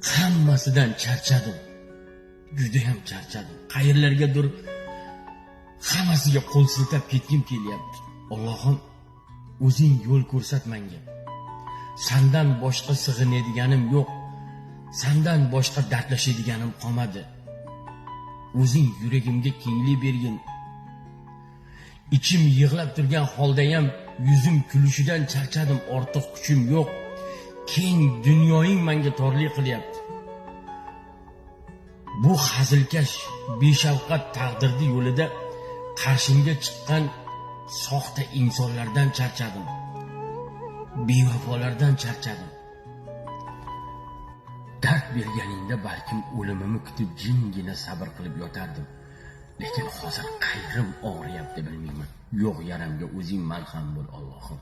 hammasidan charchadim. Juda ham charchadim. Qayerlargadir hammasiga qo'l siltab ketgim kelyapti. Allohim, o'zing yo'l ko'rsat menga. Sendan boshqa sig'inadiganim yo'q. Sendan boshqa dardlashadiganim qolmadi. O'zing yuragimga kenglik bergin. Ichim yig'lab turgan holda ham yuzim kulishidan charchadim, ortiq kuchim yo'q. Keng dunyoing menga torlik qilyapti. Bu hazilkash, beshafqat taqdirning yo'lida qarshimga chiqqan soxta insonlardan charchadim. Bevafolardan charchadim. Dard berganingda balkim o'limimni kutib jingina sabr qilib yotardim. Lekin hozir qayrim og'riyapti bilmayman. Yo'q, yaramga o'zing malham bo'l, Allohim.